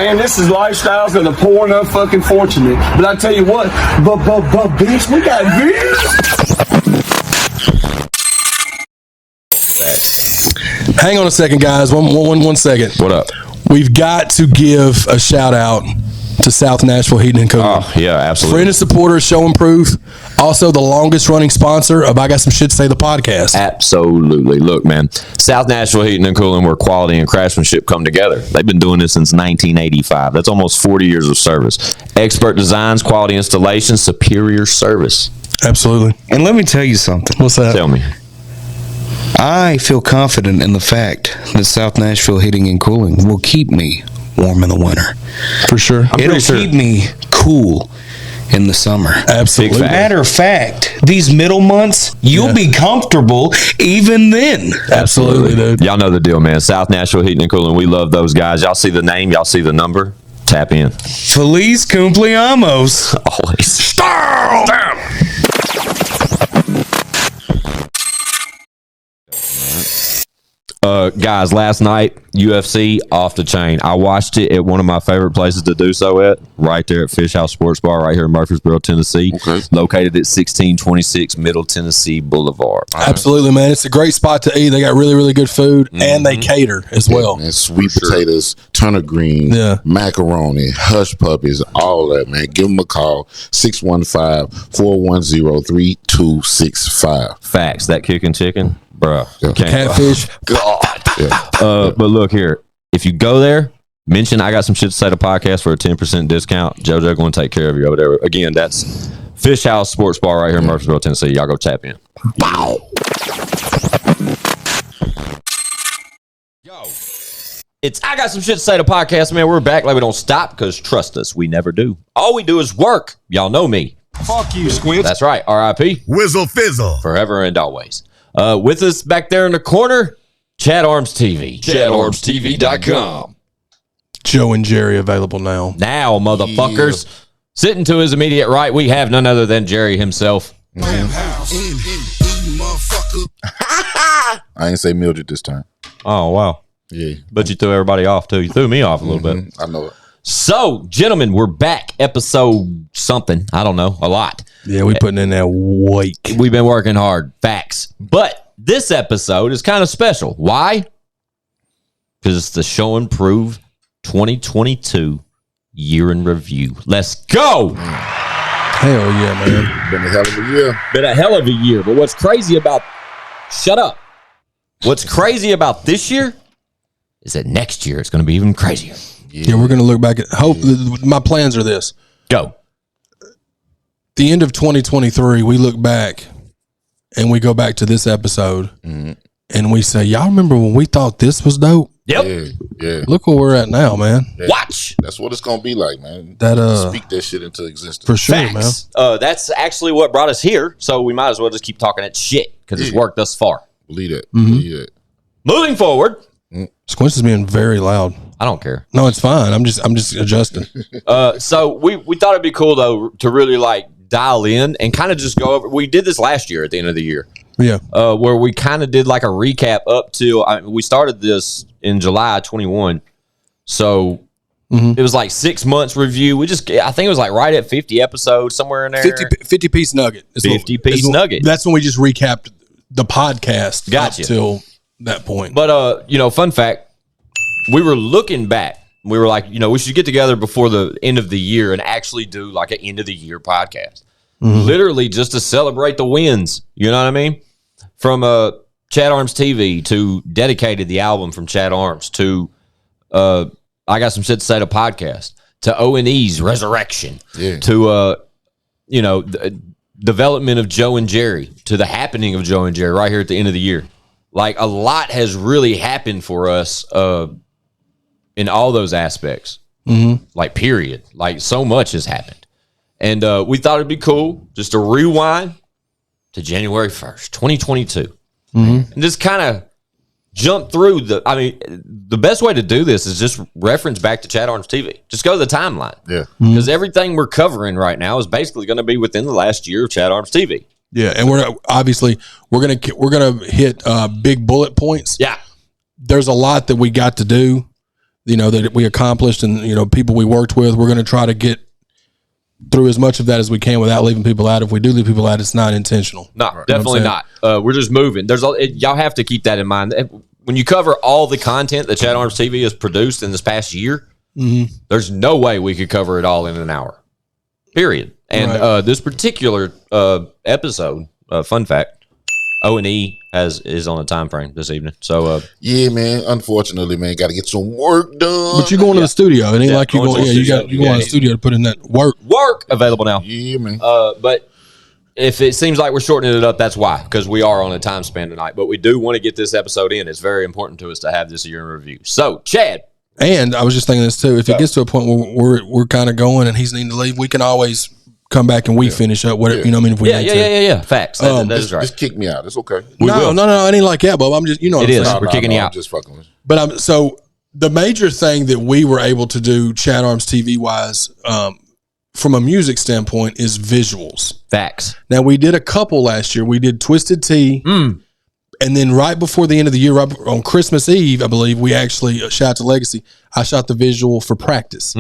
man, this is lifestyles of the poor and unfortunate. But I tell you what, bitch, we got this. Hang on a second, guys. One second. What up? We've got to give a shout out to South Nashville Heating and Cooling. Oh, yeah, absolutely. Friend and supporter, show and proof. Also, the longest running sponsor of I Got Some Shit to Say, the podcast. Absolutely. Look, man, South Nashville Heating and Cooling, where quality and craftsmanship come together. They've been doing this since 1985. That's almost 40 years of service. Expert designs, quality installations, superior service. Absolutely. And let me tell you something. What's that? Tell me. I feel confident in the fact that South Nashville Heating and Cooling will keep me warm in the winter. For sure. It'll keep me cool in the summer. Absolutely. Matter of fact, these middle months, you'll be comfortable even then. Absolutely, dude. Y'all know the deal, man. South Nashville Heating and Cooling. We love those guys. Y'all see the name. Y'all see the number. Tap in. Feliz cumpleaños. Always. Guys, last night, UFC off the chain. I watched it at one of my favorite places to do so at, right there at Fish House Sports Bar, right here in Murfreesboro, Tennessee. Okay. Located at 1626 Middle Tennessee Boulevard. Absolutely, man. It's a great spot to eat. They got really, really good food, and they cater as well. Man, sweet potatoes, turnip greens, macaroni, hush puppies, all that, man. Give them a call, 615-410-3265. Facts. That kicking chicken, bro. Catfish. God. But look here. If you go there, mention I Got Some Shit to Say the podcast for a 10% discount. JoJo going to take care of you over there. Again, that's Fish House Sports Bar right here in Murfreesboro, Tennessee. Y'all go tap in. Wow. Yo, it's I Got Some Shit to Say the podcast, man. We're back like we don't stop because trust us, we never do. All we do is work. Y'all know me. Fuck you, Squint. That's right. R.I.P. Whizzle Fizzle. Forever and always. With us back there in the corner, ChadArmesTV. ChadArmesTV.com. Joe and Jerry available now. Now, motherfuckers. Yeah. Sitting to his immediate right, we have none other than Jerry himself. I ain't say Mildred this time. Oh, wow. Yeah. But you threw everybody off, too. You threw me off a little bit. I know it. So, gentlemen, we're back. Episode something. I don't know. A lot. Yeah, we putting in that week. We've been working hard. Facts. But this episode is kind of special. Why? Because it's the Show and Prove 2022 year in review. Let's go. Hell yeah, man. Been a hell of a year. Been a hell of a year. But what's crazy about... Shut up. What's crazy about this year is that next year it's going to be even crazier. Yeah, we're going to look back at... My plans are this. Go. The end of 2023, we look back and we go back to this episode and we say, y'all remember when we thought this was dope? Yep. Yeah. Look where we're at now, man. Yeah. Watch. That's what it's going to be like, man. Speak that shit into existence. For sure, Facts. Man. That's actually what brought us here, so we might as well just keep talking that shit because it's worked thus far. Believe that. Believe that. Moving forward. Squinch is being very loud. I don't care. No, it's fine. I'm just adjusting. So we thought it'd be cool though to really like dial in and kind of just go over. We did this last year at the end of the year. Yeah. Where we kind of did like a recap up to we started this in July 21. So it was like 6 months review. I think it was like right at 50 episodes, somewhere in there. 50 piece nugget. 50 piece nugget. That's when we just recapped the podcast. Gotcha. Up till that point. But fun fact, we were looking back. We were like, we should get together before the end of the year and actually do like an end of the year podcast. Literally just to celebrate the wins. You know what I mean? From ChadArmesTV to Dedicated, the album from Chad Arms, to I Got Some Shit to Say the podcast, to O.N.E's Resurrection, to the development of Joe and Jerry, to the happening of Joe and Jerry right here at the end of the year. Like a lot has really happened for us in all those aspects. Like period. Like so much has happened. And we thought it'd be cool just to rewind to January 1st, 2022. And just kind of jump through the best way to do this is just reference back to ChadArmesTV. Just go to the timeline. Yeah. Because everything we're covering right now is basically going to be within the last year of ChadArmesTV. Yeah, and we're gonna hit big bullet points. Yeah. There's a lot that we got to do. that we accomplished and, people we worked with. We're going to try to get through as much of that as we can without leaving people out. If we do leave people out, it's not intentional. No, definitely not. We're just moving. Y'all have to keep that in mind. When you cover all the content that Chad Arms TV has produced in this past year, there's no way we could cover it all in an hour. Period. And this particular episode, fun fact, O.N.E is on a time frame this evening. So yeah, man. Unfortunately, man, got to get some work done. But you're going to the studio. It ain't like you're going. You go to the studio to put in that work. Work available now. Yeah, man. But if it seems like we're shortening it up, that's why, because we are on a time span tonight. But we do want to get this episode in. It's very important to us to have this year in review. So, Chad. And I was just thinking this too. If it gets to a point where we're kind of going and he's needing to leave, we can always come back and finish up whatever, if we need to. Yeah. Facts. That is right. Just kick me out. It's okay. No, it ain't like that, Bob. I'm just, it is. We're kicking you out. I'm just fucking with you. But so the major thing that we were able to do, Chad Arms TV wise, from a music standpoint, is visuals. Facts. Now we did a couple last year. We did Twisted Tea, and then right before the end of the year, right on Christmas Eve, I believe, we actually shout out to Legacy. I shot the visual for Practice.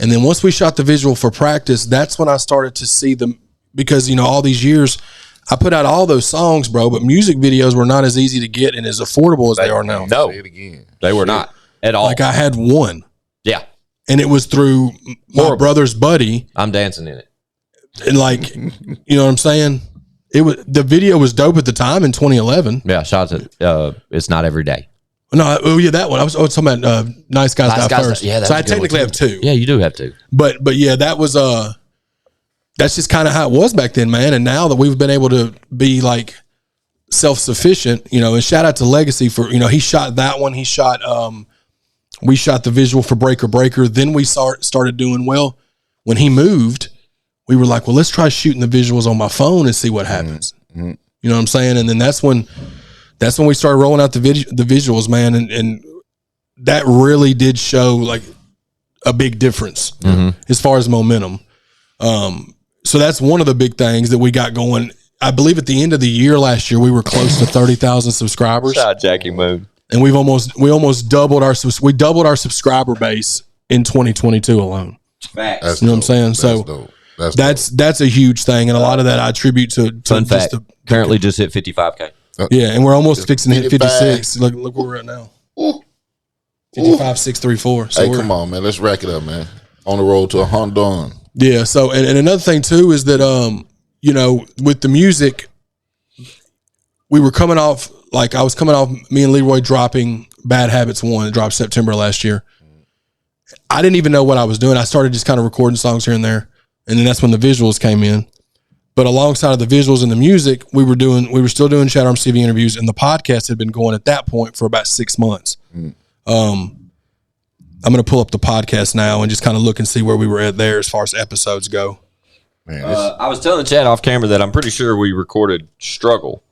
And then once we shot the visual for Practice, that's when I started to see them, because, all these years I put out all those songs, bro, but music videos were not as easy to get and as affordable as they are now. No, say it again. They were not at all. Like I had one. Yeah. And it was through my brother's buddy. I'm dancing in it. And you know what I'm saying? The video was dope at the time in 2011. Yeah, shout out to It's Not Every Day. No, that one. I was talking about Nice Guys Die First. Yeah, so I technically have two. Yeah, you do have two. But yeah, that was that's just kind of how it was back then, man. And now that we've been able to be like self-sufficient, and shout out to Legacy for, he shot that one. He shot we shot the visual for Breaker. Then we started doing well. When he moved, we were like, well, let's try shooting the visuals on my phone and see what happens. You know what I'm saying? And then that's when we started rolling out the visuals, man, and that really did show like a big difference as far as momentum. So that's one of the big things that we got going. I believe at the end of the year last year, we were close to 30,000 subscribers. Shout out Jackie Moon. And we almost doubled our subscriber base in 2022 alone. Facts. You know what I'm saying? That's a huge thing, and a lot of that I attribute to Fun fact. Currently just hit 55K. Yeah, and we're almost fixing to hit 56. Look where we're at now. 55,634. So hey, come on, man. Let's rack it up, man. On the road to a Honda. Yeah. So, and another thing too is that, with the music, we were coming off, I was coming off me and Leroy dropping Bad Habits 1. It dropped September last year. I didn't even know what I was doing. I started just kind of recording songs here and there. And then that's when the visuals came in. But alongside of the visuals and the music, we were still doing Chad Arms TV interviews, and the podcast had been going at that point for about 6 months. I'm going to pull up the podcast now and just kind of look and see where we were at there as far as episodes go. Man, I was telling Chad off camera that I'm pretty sure we recorded Struggle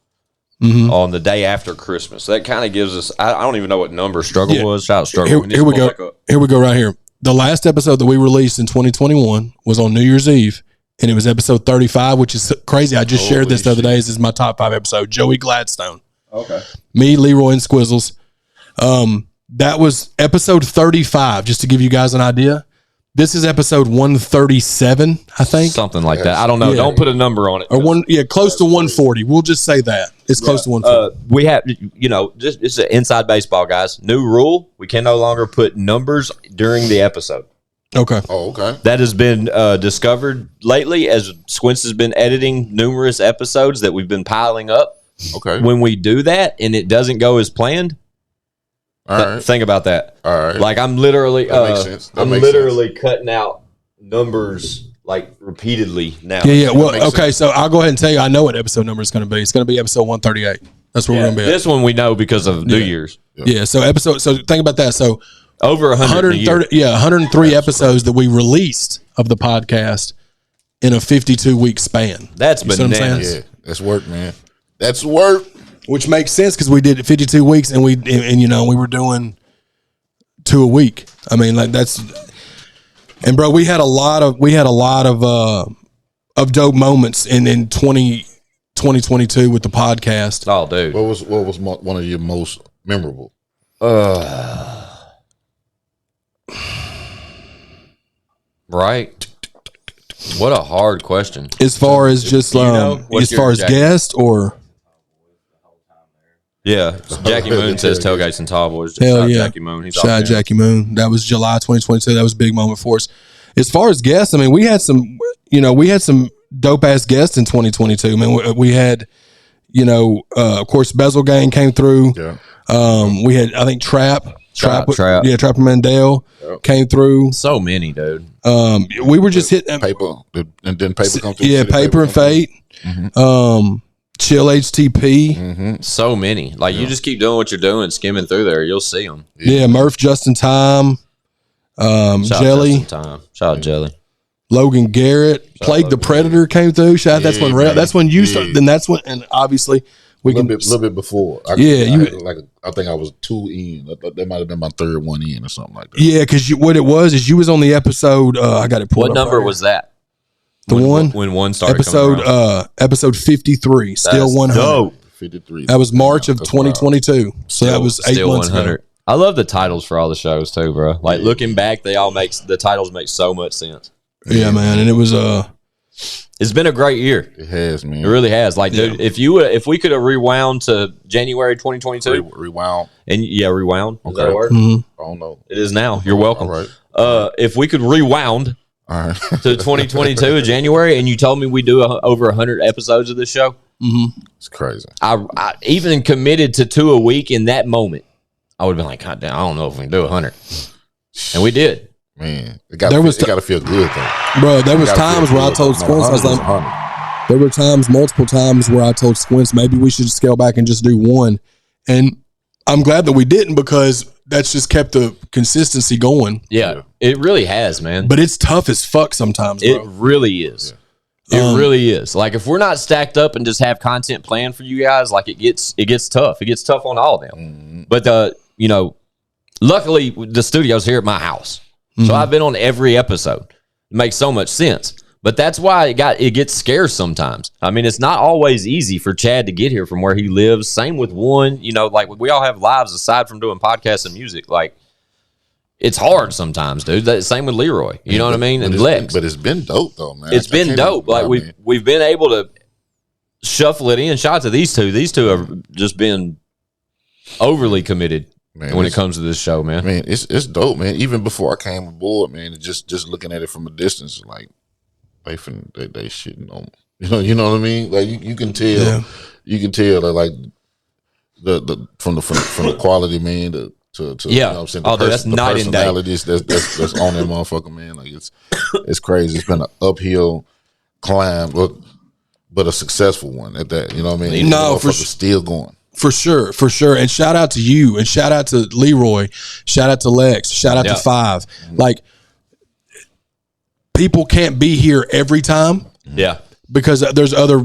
on the day after Christmas. That kind of gives us, I don't even know what number Struggle was. Shout out Struggle. Here we go. Here we go right here. The last episode that we released in 2021 was on New Year's Eve, and it was episode 35, which is crazy. I just shared this the other day. This is my top 5 episode. Joey Gladstone. Okay. Me, Leroy, and Squizzles. That was episode 35, just to give you guys an idea. This is episode 137, I think. Something like that. I don't know. Yeah. Don't put a number on it. Or close to 140. We'll just say that. It's close to 140. We have, just it's an inside baseball, guys. New rule. We can no longer put numbers during the episode. Okay. Oh, okay. That has been discovered lately as Squints has been editing numerous episodes that we've been piling up. Okay. When we do that and it doesn't go as planned, all right. Think about that. All right. Like I'm literally, that makes sense. I'm literally cutting out numbers like repeatedly now. Yeah. Well, okay. So I'll go ahead and tell you, I know what episode number is going to be. It's going to be episode 138. That's where we're going to be at. This one we know because of New Year's. Yeah. So think about that. So over 130. 103 episodes that we released of the podcast in a 52-week span. That's bananas. Yeah. That's work, man. That's work. Which makes sense because we did 52 weeks and we were doing 2 a week. I mean, like that's, and bro, we had a lot of dope moments in 2022 with the podcast. Oh, dude. What was one of your most memorable? Right. What a hard question. As far as just as far as guest or. Yeah, Jackie Moon says Tailgates and Tall Boys. Hell yeah, Jackie Moon. He's shout out Jackie Moon. That was July 2022. That was a big moment for us. As far as guests, I mean, we had some dope ass guests in 2022. I mean, we had, of course, Bezel Gang came through. Yeah. We had, I think, Trap. Yeah, Trapper Mandel came through. So many, dude. We were just hitting Paper, and then Paper come through. Yeah, Paper and Fate. Chill HTP. Mm-hmm. So many. Like, you just keep doing what you're doing, skimming through there, you'll see them. Yeah, Murph, Justin Time, Jelly. Shout out Jelly. Logan Garrett, Plague the Predator came through. Shout out, that's when you started. Then that's when, and obviously we a little bit before. I think I was 2 in. That might have been my third one in or something like that. Yeah, because what it was is you was on the episode. I got it pulled up. What number was that? When one started episode 53, still 100. Dope. 53. That was March of 2022. So that was 8 months 100. Ago. I love the titles for all the shows too, bro. Like looking back, the titles make so much sense. Yeah, man, and it was it's been a great year. It has, man. It really has. Like, dude, if we could have rewound to January 2022, rewound. Rewound. Is that a word? I don't know. It is now. You're welcome. All right. If we could rewound. All right. to 2022 in January, and you told me we do over 100 episodes of this show. It's crazy. I even committed to 2 a week in that moment. I would have been like, God damn, I don't know if we can do 100, and we did. Man, it got to feel good though, bro. There was times where I told Squints, I was like, there were multiple times where I told Squints maybe we should scale back and just do 1, and I'm glad that we didn't because that's just kept the consistency going. Yeah, it really has, man. But it's tough as fuck sometimes, bro. It really is. It really is. Like, if we're not stacked up and just have content planned for you guys, like, it gets tough. It gets tough on all of them. But, luckily, the studio's here at my house. So I've been on every episode. It makes so much sense. But that's why it gets scarce sometimes. I mean, it's not always easy for Chad to get here from where he lives. Same with One. Like, we all have lives aside from doing podcasts and music. Like, it's hard sometimes, dude. Same with Leroy. You know what I mean? And Lex. But it's been dope, though, man. It's been dope. Like, we've been able to shuffle it in. Shout out to these two. These two have just been overly committed when it comes to this show, man. Man, it's dope, man. Even before I came aboard, man, just looking at it from a distance, like, they shitting on me. You know what I mean? Like, you can tell, that, like, the from the quality, man, to you know what I'm saying? That's night and day. That's on that motherfucker, man. Like, it's crazy. It's been an uphill climb, but a successful one at that. You know what I mean? No, for still going. For sure. And shout out to you, and shout out to Leroy, shout out to Lex, shout out to Five. Like, people can't be here every time. Yeah. Because there's other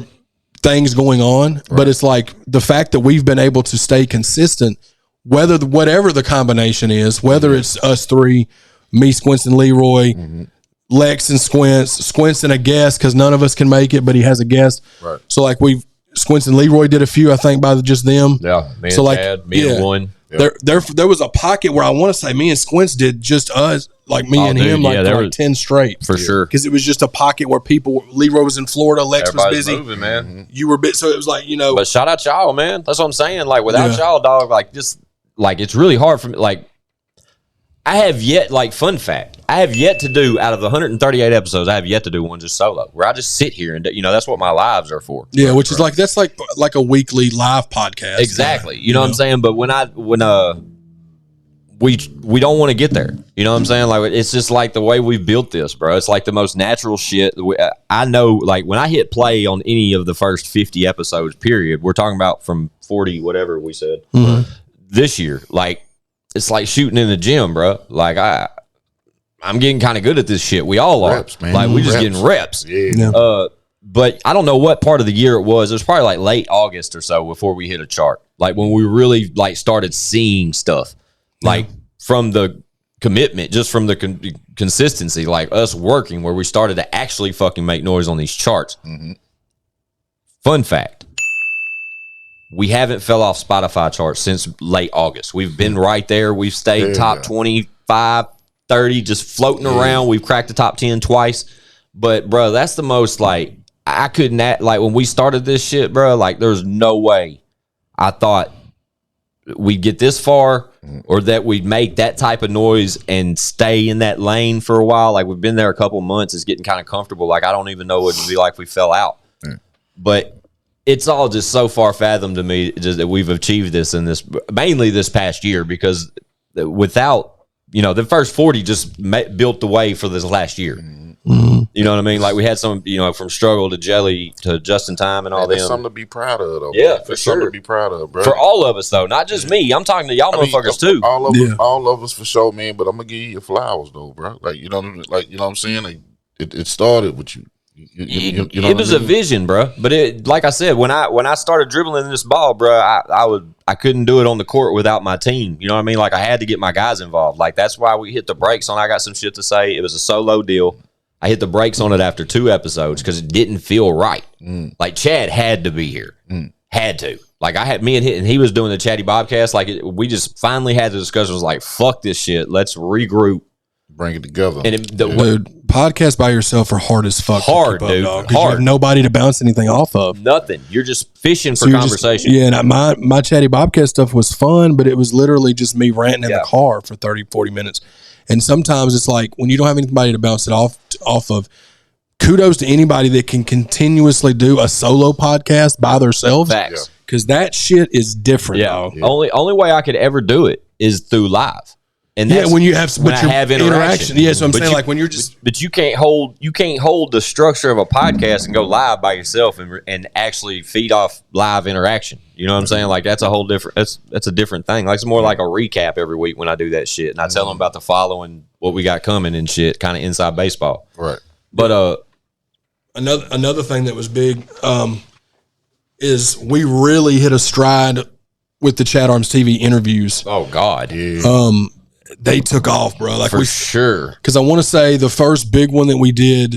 things going on. Right. But it's like the fact that we've been able to stay consistent, whatever the combination is, whether it's us three, me, Squints, and Leroy, Lex and Squints and a guest, because none of us can make it, but he has a guest. Right. So like Squints and Leroy did a few, I think, by just them. Yeah. Me and Chad, me and One. There was a pocket where I want to say me and Squints did just us, like me and him, like 10 straight. For sure. Because it was just a pocket where Leroy was in Florida, Lex Everybody's was busy. Moving, man. You were so it was like, But shout out y'all, man. That's what I'm saying. Like, without y'all, dog, like, just, like, it's really hard for me. Like, I have yet, like, fun fact, I have yet to do, out of the 138 episodes, I have yet to do one just solo, where I just sit here and, that's what my lives are for. Yeah, which is like, that's like a weekly live podcast. Exactly. You know what I'm saying? But when we don't want to get there. You know what I'm saying? Like, it's just like the way we've built this, bro. It's like the most natural shit. I know, like, when I hit play on any of the first 50 episodes, period, we're talking about from 40, whatever we said, this year, like, it's like shooting in the gym, bro. Like, I'm getting kind of good at this shit. We all are. Reps, man. Like, we just getting reps. Yeah. But I don't know what part of the year it was. It was probably like late August or so before we hit a chart. Like, when we really, like, started seeing stuff. Like, from the commitment, just from the consistency, like us working, where we started to actually fucking make noise on these charts. Fun fact, we haven't fell off Spotify charts since late August. We've been right there. We've stayed top 25, 30 just floating around. We've cracked the top 10 twice. But, bro, that's the most, like, I couldn't, like, when we started this shit, bro, like, there's no way I thought we'd get this far or that we'd make that type of noise and stay in that lane for a while. Like, we've been there a couple months. It's getting kind of comfortable. Like, I don't even know what it'd be like if we fell out. But it's all just so far fathomed to me just that we've achieved this in this, mainly this past year, because without, you know, the first 40 just built the way for this last year. You know what I mean? Like, we had some, you know, from struggle to jelly to just in time and all that. That's something to be proud of, though. Yeah, for sure. Something to be proud of, bro. For all of us, though, not just me. I'm talking to y'all motherfuckers too. All of us for sure, man. But I'm gonna give you your flowers, though, bro. Like, you know what I'm saying? Like, it started with you. It was a vision, bro. But it, like I said, when I started dribbling this ball, bro, I couldn't do it on the court without my team. You know what I mean? Like, I had to get my guys involved. Like, that's why we hit the brakes on I Got Some Shit to Say. It was a solo deal. I hit the brakes on it after 2 episodes because it didn't feel right. Like, Chad had to be here. Had to. Like, I had me and he was doing the Chatty Bobcast. Like, we just finally had the discussion. It was like, fuck this shit. Let's regroup. Bring it together. And Dude, podcasts by yourself are hard as fuck. Hard, to keep up, dude. dog, 'cause you have nobody to bounce anything off of. Nothing. You're just fishing for conversation. And my Chatty Bobcat stuff was fun, but it was literally just me ranting in the car for 30, 40 minutes. And sometimes it's like, when you don't have anybody to bounce it off of, kudos to anybody that can continuously do a solo podcast by themselves. Facts. Because that shit is different, dog. Only way I could ever do it is through live. And that's when you have, when I have interaction. Yeah, so I'm saying, like, when you're just, but you can't hold the structure of a podcast and go live by yourself and actually feed off live interaction. You know what I'm saying? Like, that's a whole different. That's a different thing. Like, it's more like a recap every week when I do that shit, and I tell them about the following, what we got coming and shit, kind of inside baseball. Right. But another thing that was big is we really hit a stride with the ChadArmesTV interviews. Oh God. They took off, bro. Like, for sure. Because I want to say the first big one that we did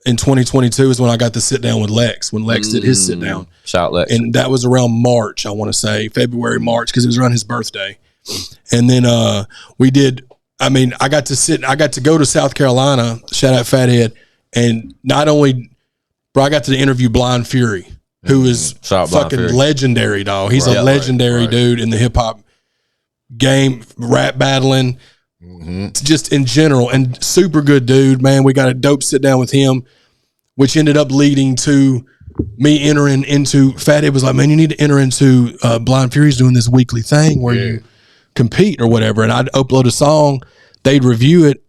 in 2022 is when I got to sit down with Lex, when Lex did his sit down. Shout Lex. And that was around March, I want to say, February, March, because it was around his birthday. And then we did, I got to go to South Carolina, shout out Fathead, and not only, bro, I got to interview Blind Fury, who is fucking legendary, dog. He's a legendary dude in the hip hop game, rap battling, just in general, and super good dude, man. We got a dope sit down with him, which ended up leading to me entering into, Fathead was like, man, you need to enter into Blind Fury's doing this weekly thing where you compete or whatever, and I'd upload a song, they'd review it.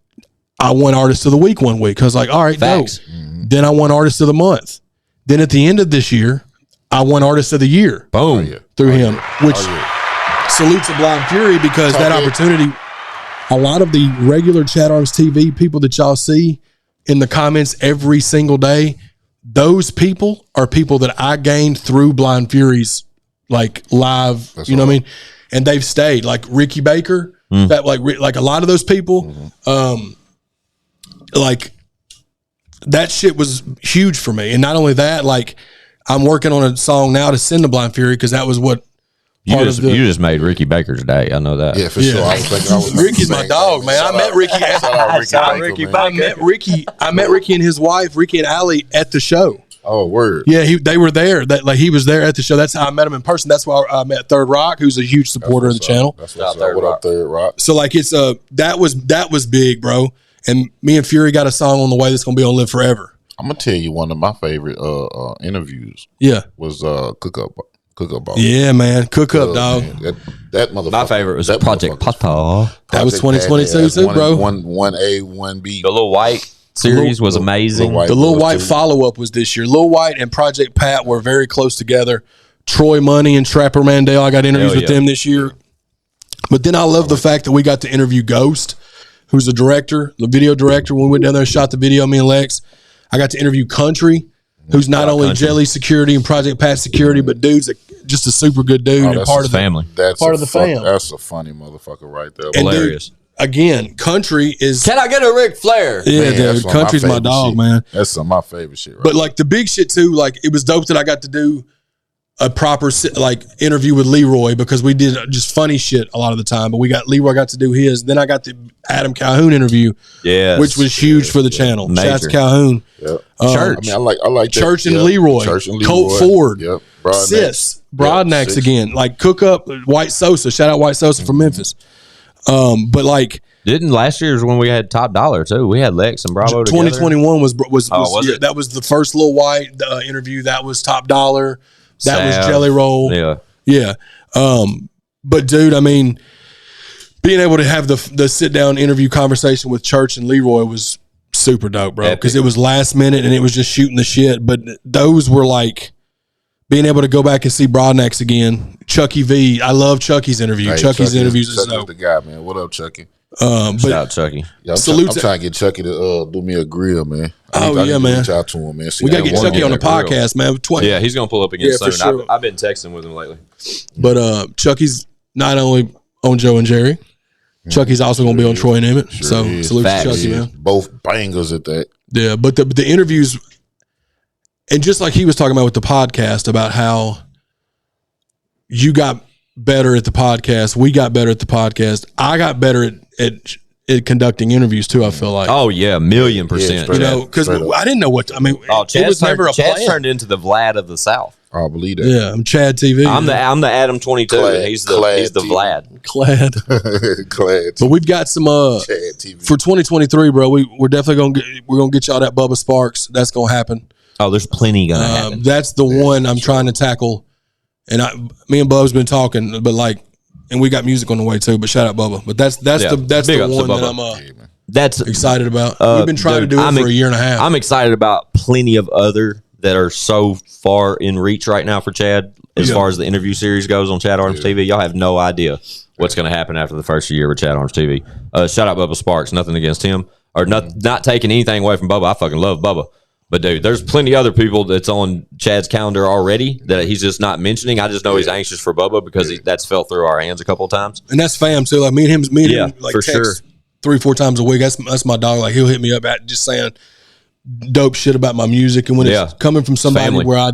I won Artist of the Week one week. I was like, all right, dope. Then I won Artist of the Month. Then at the end of this year, I won Artist of the Year. Boom. Through him, which salutes to Blind Fury, because that opportunity, a lot of the regular ChadArmesTV people that y'all see in the comments every single day, those people are people that I gained through Blind Fury's like live, what I mean? And they've stayed, like Ricky Baker, that like a lot of those people, like that shit was huge for me. And not only that, like, I'm working on a song now to send to Blind Fury, because that was what you just made Ricky Baker's day. I know that. Yeah, for sure. I was thinking Ricky's my dog, man. I met Ricky. I met Ricky and his wife, Ricky and Allie, at the show. Oh, word. Yeah, they were there. He was there at the show. That's how I met him in person. That's why I met Third Rock, who's a huge supporter of the channel. That's what's up. What up, Third Rock? So like, it's that was big, bro. And me and Fury got a song on the way that's gonna be on Live Forever. I'm gonna tell you one of my favorite interviews. Yeah, was Cook Up Ball. Yeah, man, Cook Up, dog. Man, that motherfucker. My favorite was Project Pata. That was 2022 too, bro. 1A, 1B. The Lil White series was amazing. The Lil White follow up was this year. Lil White and Project Pat were very close together. Troy Money and Trapper Mandel, I got interviews with them this year. But then I love the fact that we got to interview Ghost, who's the director, the video director. When we went down there and shot the video, me and Lex, I got to interview Country, who's not only Jelly Security and Project Pat Security, but dude's just a super good dude and part of the family. That's part of the fam. That's a funny motherfucker right there. And hilarious. Dude, again, Country is. Can I get a Ric Flair? Yeah, man, dude. Country's my dog, shit. man. That's some of my favorite shit. Right but like the big shit too, like it was dope that I got to do a proper like interview with Leroy because we did just funny shit a lot of the time. But Leroy got to do his. Then I got the Adam Calhoun interview, which was huge for the channel. Major. Shouts Calhoun, Yep. Church. I mean, I like that. Church and Leroy, Church and Leroy. Colt Ford, Yep. Sis, Broadnax again, like Cook Up, White Sosa. Shout out White Sosa from Memphis. But like. Didn't last year's when we had Top Dollar too? We had Lex and Bravo together. 2021 was it? That was the first Lil White interview. That was Top Dollar. That Sav. was Jelly Roll. Yeah. But dude, I mean, being able to have the sit down interview conversation with Church and Leroy was super dope, bro. Because it was last minute and it was just shooting the shit. But those were like being able to go back and see Broadnax again. Chucky V. I love Chucky's interview. Hey, Chucky's interviews is Chucky's the guy, man. What up, Chucky? Shout out Chucky. Yeah, I'm trying to get Chucky to do me a grill, man. I need to man. reach out to him, man. We got to get Chucky on the podcast, man. Yeah, he's going to pull up again soon. for sure. I've been texting with him lately. But Chucky's not only on Joe and Jerry, Chucky's also going to be on Troy and Emmett. So salute to Chucky, man. Both bangers at that. Yeah, but the interviews, and just like he was talking about with the podcast about how you got better at the podcast, we got better at the podcast. I got better at conducting interviews too. I feel like. Oh yeah, 1,000,000%. You know, because I didn't know what. I mean, it was never a plan. Chad's turned into the Vlad of the South. I believe that. Yeah, I'm Chad TV. I'm the Adam 22. Clad, he's the TV. Vlad. Clad. But we've got some Chad TV. for 2023, bro. We're definitely gonna get y'all that Bubba Sparks. That's gonna happen. Oh, there's plenty gonna happen. That's the one I'm trying to tackle. And me and Bubba's been talking, but like, and we got music on the way too. But shout out Bubba. But that's the one that I'm that's excited about. We've been trying to do it for a year and a half. I'm excited about plenty of other that are so far in reach right now for Chad as far as the interview series goes on ChadArmesTV. Y'all have no idea what's going to happen after the first year with ChadArmesTV. Shout out Bubba Sparks. Nothing against him or not taking anything away from Bubba. I fucking love Bubba. But dude, there's plenty other people that's on Chad's calendar already that he's just not mentioning. I just know he's anxious for Bubba because that's fell through our hands a couple of times. And that's fam too. Like me and him like for text 3-4 times a week. That's my dog. Like he'll hit me up at just saying dope shit about my music. And when it's coming from somebody where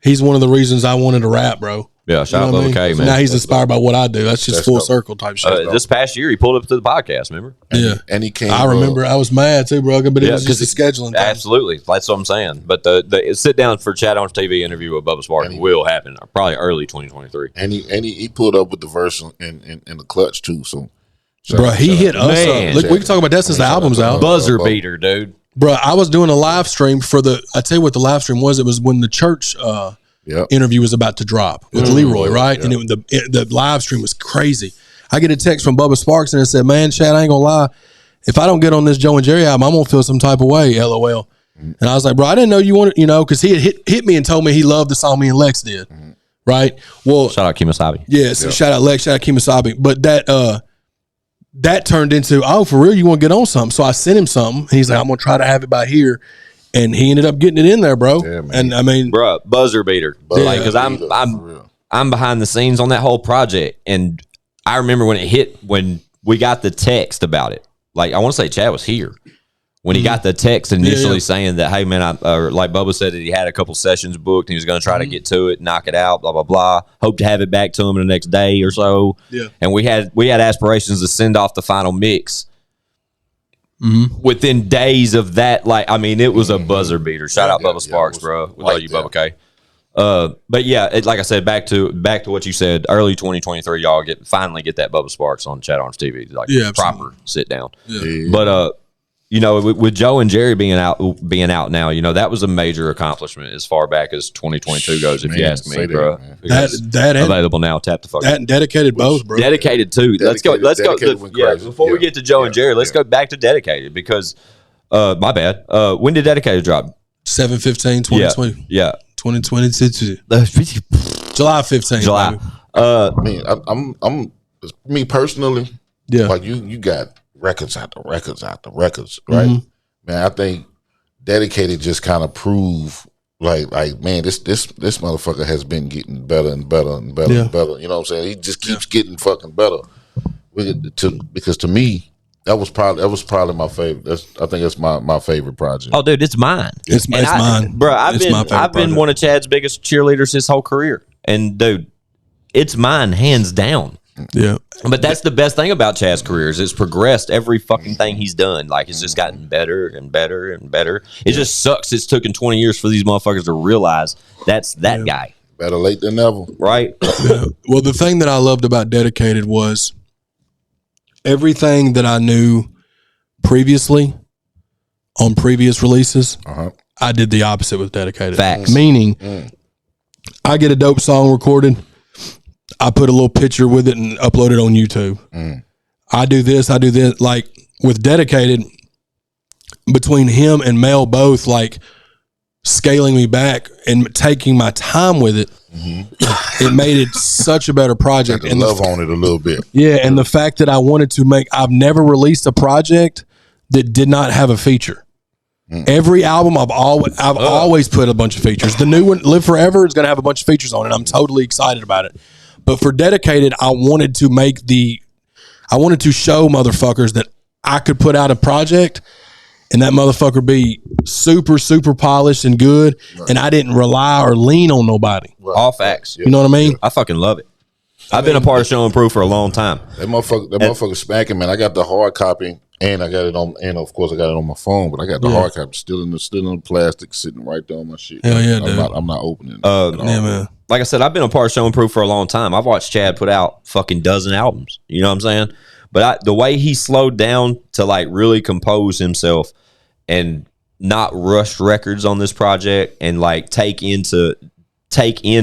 he's one of the reasons I wanted to rap, bro. Yeah, shout out Bubba K, man. Now he's inspired by what I do. That's just full circle type shit. This past year, he pulled up to the podcast, remember? And he came. I remember. I was mad too, bro. But it was just a scheduling thing. Absolutely. That's what I'm saying. But the sit down for ChadArmesTV interview with Bubba Sparks will happen probably early 2023. And he pulled up with the verse in the clutch too. So, bro, he hit us up. Look, we can talk about that since the album's out. Buzzer beater, dude. Bro, I was doing a live stream I tell you what the live stream was. It was when the church interview was about to drop with Leroy, right? And the live stream was crazy. I get a text from Bubba Sparks and it said, "Man, Chad, I ain't gonna lie. If I don't get on this Joe and Jerry album, I'm gonna feel some type of way." LOL. And I was like, "Bro, I didn't know you wanted, because he had hit me and told me he loved the song me and Lex did, right?" Well, shout out Kimasabi. Yeah, so shout out Lex, shout out Kimasabi. But that turned into, "Oh, for real, you want to get on something?" So I sent him something. And he's like, "I'm gonna try to have it by here." And he ended up getting it in there, bro. Yeah, and I mean, bro, buzzer beater. Like, because I'm behind the scenes on that whole project, and I remember when we got the text about it. Like, I want to say Chad was here when he got the text initially saying that, "Hey, man, like Bubba said that he had a couple sessions booked and he was going to try to get to it, knock it out, blah blah blah. Hope to have it back to him in the next day or so." Yeah, and we had aspirations to send off the final mix. Within days of that, like, I mean, it was a buzzer beater. Shout out Bubba Sparks, bro. We love you, Bubba K. But yeah, like I said, back to what you said, early 2023, y'all finally get that Bubba Sparks on ChadArmesTV, like proper sit down. Yeah. But with Joe and Jerry being out now, that was a major accomplishment as far back as 2022 goes. If you ask me, bro, that available now. Tap the fuck. That and dedicated both, bro. Dedicated too. Let's go. Before we get to Joe and Jerry, let's go back to dedicated because my bad. When did dedicated drop? 7/15/2020. Yeah. 2022. July 15th. July. I mean, I'm me personally. Yeah. Like you got records after records after records, right? Man, I think dedicated just kind of prove like man, this motherfucker has been getting better and better and better and better. You know what I'm saying? He just keeps getting fucking better. Because to me, That was probably my favorite. I think that's my favorite project. Oh, dude, it's mine. It's mine, bro. I've been project. one of Chad's biggest cheerleaders his whole career, and dude, it's mine hands down. Yeah. But that's the best thing about Chad's career is it's progressed every fucking thing he's done. Like it's just gotten better and better and better. It just sucks. It's taken 20 years for these motherfuckers to realize that's that guy. Better late than never. Right. Yeah. Well, the thing that I loved about Dedicated was everything that I knew previously on previous releases, I did the opposite with Dedicated. Facts. Meaning, I get a dope song recorded, I put a little picture with it and upload it on YouTube. I do this. Like with Dedicated, between him and Mel both, like scaling me back and taking my time with it, it made it such a better project. And love on it a little bit. Yeah, and the fact that I wanted to I've never released a project that did not have a feature. Every album I've always put a bunch of features. The new one, Live Forever, is going to have a bunch of features on it. I'm totally excited about it. But for Dedicated, I wanted to show motherfuckers that I could put out a project and that motherfucker be super, super polished and good. Right. And I didn't rely or lean on nobody. Right. All facts. You know what I mean? I fucking love it. I've been a part of Show and Proof for a long time. That motherfucker smacking, man. I got the hard copy and I got it on, and of course I got it on my phone, but I got the hard copy still in the plastic sitting right there on my shit. Hell yeah, dude. I'm not opening it. Yeah, man. Like I said, I've been a part of Show and Proof for a long time. I've watched Chad put out fucking dozen albums. You know what I'm saying? But the way he slowed down to like really compose himself and not rush records on this project and like take in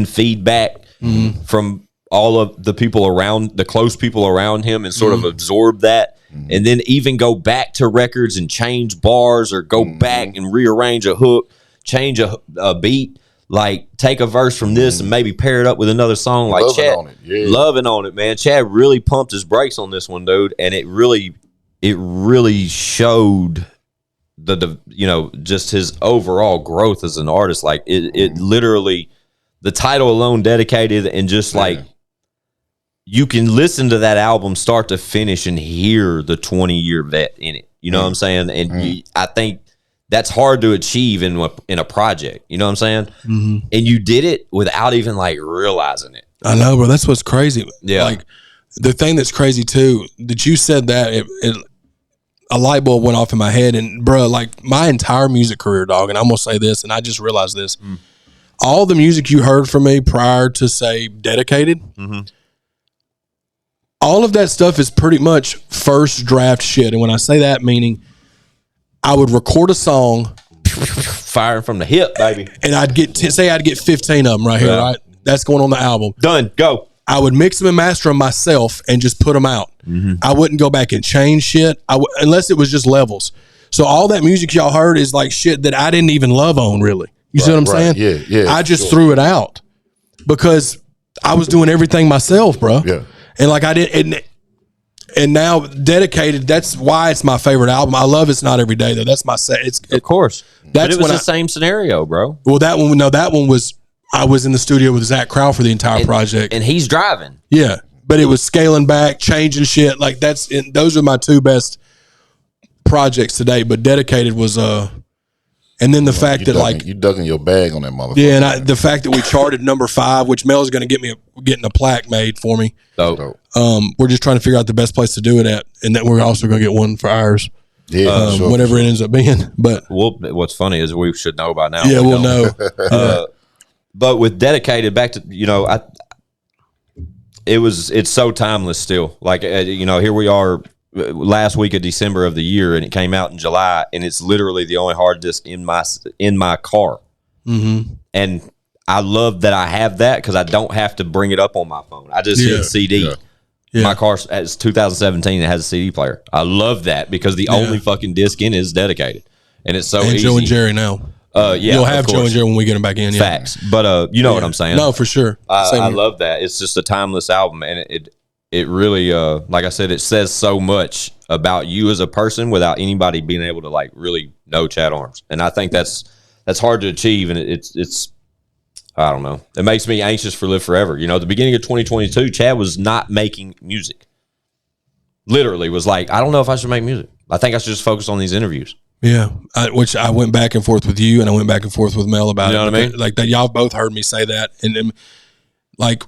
feedback from all of the people around, the close people around him, and sort of absorb that, and then even go back to records and change bars or go back and rearrange a hook, change a beat. Like take a verse from this and maybe pair it up with another song. Like loving Chad, on it. Yeah. Loving on it, man. Chad really pumped his brakes on this one, dude, and it really showed the just his overall growth as an artist. Like it literally, the title alone, Dedicated, and just like you can listen to that album start to finish and hear the 20-year vet in it. You know what I'm saying? And I think that's hard to achieve in a project. You know what I'm saying? And you did it without even like realizing it. I know, bro. That's what's crazy. Yeah. Like the thing that's crazy too, that you said that a light bulb went off in my head, and bro, like my entire music career, dog. And I'm gonna say this, and I just realized this: all the music you heard from me prior to say Dedicated, all of that stuff is pretty much first draft shit. And when I say that, meaning I would record a song, firing from the hip, baby, and I'd get 15 of them right here, right? That's going on the album. Done. Go. I would mix them and master them myself and just put them out. I wouldn't go back and change shit unless it was just levels. So all that music y'all heard is like shit that I didn't even love on, really. You see what I'm saying? Yeah. I just threw it out because I was doing everything myself, bro. Yeah. And like I did, and now Dedicated. That's why it's my favorite album. I love It's Not Every Day though. That's my set. Of course. That's but it was the same scenario, bro. Well, that one was. I was in the studio with Zach Crowell for the entire project, and he's driving. Yeah, but it was scaling back, changing shit. Like those are my two best projects today. But Dedicated was and then the fact that like you ducking your bag on that motherfucker. Yeah, and the fact that we charted number 5, which Mel's going to getting a plaque made for me. Dope. We're just trying to figure out the best place to do it at, and that we're also going to get one for ours. Yeah, whatever it ends up being. But what's funny is we should know by now. Yeah, we'll know. But with Dedicated, back to it's so timeless still. Like here we are, last week of December of the year, and it came out in July, and it's literally the only hard disk in my car. And I love that I have that because I don't have to bring it up on my phone. I just hit CD. Yeah. My car is 2017. It has a CD player. I love that because the only fucking disc in it is Dedicated, and it's so easy. Joe and Jerry now. You'll have Joe and Jerry when we get them back in. Yeah. Facts, but you know what I'm saying. No, for sure. I love that. It's just a timeless album, and it really, like I said, it says so much about you as a person without anybody being able to like really know Chad Armes, and I think that's hard to achieve, and it's I don't know. It makes me anxious for Live Forever. The beginning of 2022, Chad was not making music. literally was like, I don't know if I should make music. I think I should just focus on these interviews. Yeah, which I went back and forth with you, and I went back and forth with Mel about it. You know what I mean? Like that, y'all both heard me say that, and then like,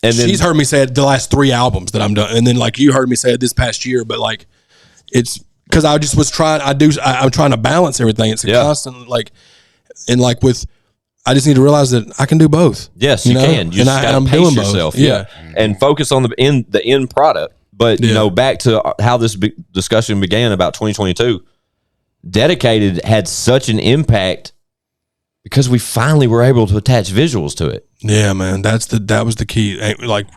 And then, she's heard me say it the last 3 albums that I'm done, and then like you heard me say it this past year. But like, it's because I just was trying. I'm trying to balance everything. It's a constant like, and like with, I just need to realize that I can do both. yes, you can. You just got to pace yourself. Yeah, and focus on the end product. But you know, back to how this discussion began about 2022. Dedicated had such an impact because we finally were able to attach visuals to it. Yeah, man, that was the key. Like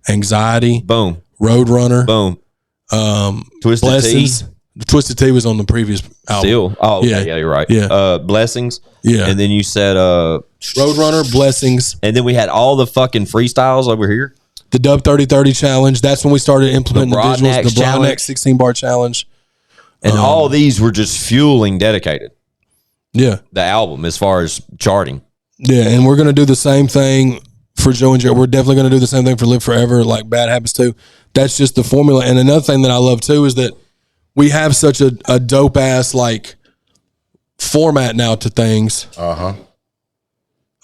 anxiety, Boom, Roadrunner, boom, Twisted Blessings. Tea. The Twisted Tea was on the previous album. Still, oh okay, yeah, you're right. Yeah, Blessings. Yeah, and then you said Roadrunner, Blessings, and then we had all the fucking freestyles over here. The Dub 3030 challenge. That's when we started implementing the visuals. The Broadneck 16-bar challenge. And all these were just fueling Dedicated. Yeah. The album as far as charting. Yeah, and we're going to do the same thing for Joe and Joe. We're definitely going to do the same thing for Live Forever, like Bad Habits too. That's just the formula. And another thing that I love too is that we have such a dope-ass like format now to things. Uh-huh.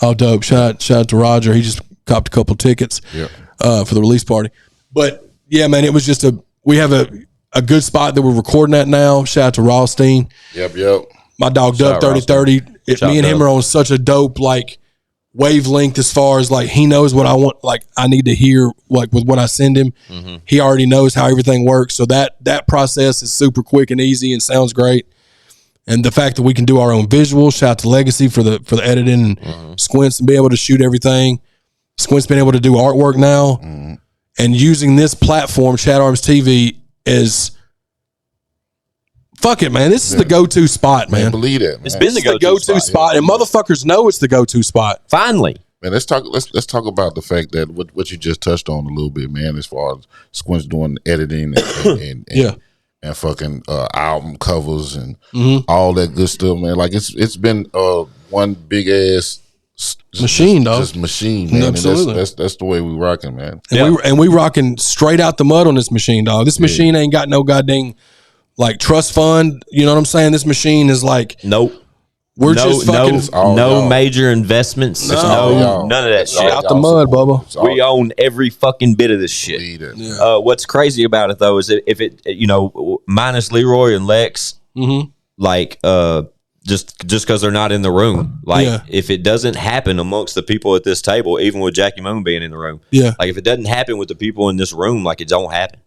Oh, dope. Shout out to Roger. He just copped a couple tickets for the release party. But, yeah, man, it was just we have a good spot that we're recording at now. Shout out to Rothstein. Yep. My dog Dub 3030. Me and him are on such a dope like wavelength as far as like he knows what I want. Like I need to hear like with what I send him. Mm-hmm. He already knows how everything works. So that process is super quick and easy and sounds great. And the fact that we can do our own visuals. Shout out to Legacy for the editing and Squints and be able to shoot everything. Squint's been able to do artwork now and using this platform, ChadArmesTV, is fuck it, man. This is the go-to spot, man. Believe that, man. It's been the go-to spot, and motherfuckers know it's the go-to spot. Finally. Man, let's talk about the fact that what you just touched on a little bit, man, as far as Squints doing editing and fucking album covers and all that good stuff, man. Like it's been one big ass machine, dog. Just machine, man. Absolutely. And that's the way we rocking, man. And we rocking straight out the mud on this machine, dog. This machine ain't got no goddamn like trust fund. You know what I'm saying? This machine is like nope. We're just fucking no major investments. None of that shit. Out the mud, Bubba. We own every fucking bit of this shit. What's crazy about it though is if it minus Leroy and Lex, like just because they're not in the room, like if it doesn't happen amongst the people at this table, even with Jackie Moon being in the room, like if it doesn't happen with the people in this room, like it don't happen.